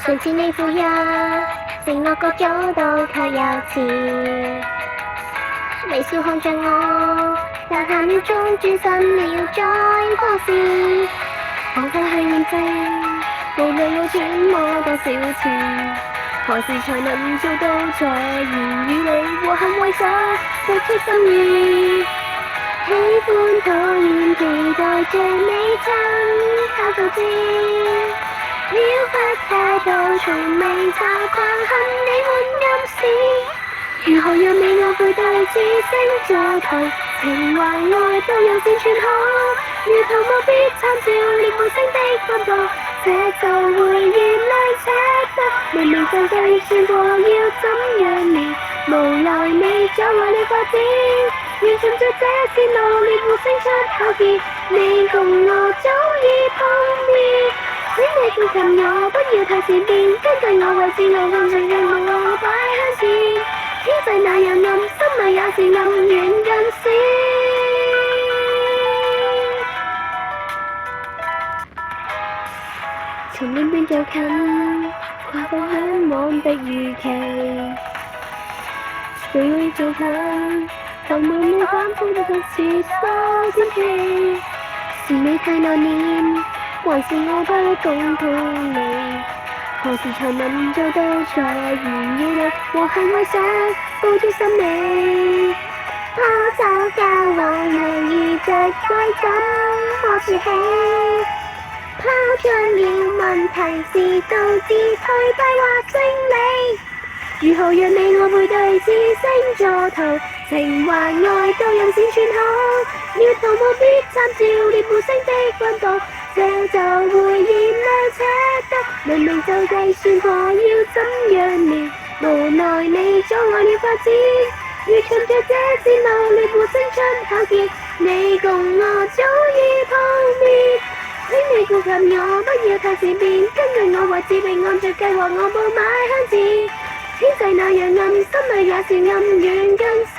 誰知你負一，承諾各阻到卻又遲。微笑看着我，但下秒鐘轉身了再過時。放開去驗證，無論我揣摩多少次，何時才能做到在言語裏和行為上付出心意？喜歡討厭期待着你親口告知，飄忽態度從未習慣恨你滿暗示。如何讓你我背對知聲做圖，情懷愛都用線串好，如圖無必參照烈火星的溫度，這就會原諒且得。明明就計算過要怎樣練，無奈你阻礙了發展，完全在這線路烈火星出口見，你共我早已碰面。請你顧及我，不要太善變，根據我位置，我看盡讓我擺向前。天際那樣暗，心裏也是暗遠近視。從遠變就近，跨過向往的預期。誰會做近，求無你反覆的獨自收天氣。是你太內斂，還是我不懂道理？何時才能做到在言語裏和行為上付諸心理？拋走交往猶豫着該怎麼說起？拋出了問題是導致頹敗或勝利。如何讓你我背對知聲座圖，情懷愛都用線串好，要圖無必參照烈火星的溫度，這就會燃亮且得。明明就計算過要怎樣練，無奈你阻礙了發展，如循着這線路烈火星出口見，你共我早已碰面。請你顧及我，不要太善變，根據我位置並按着計劃我步邁向前。天際那樣暗，心裏也是暗遠近視。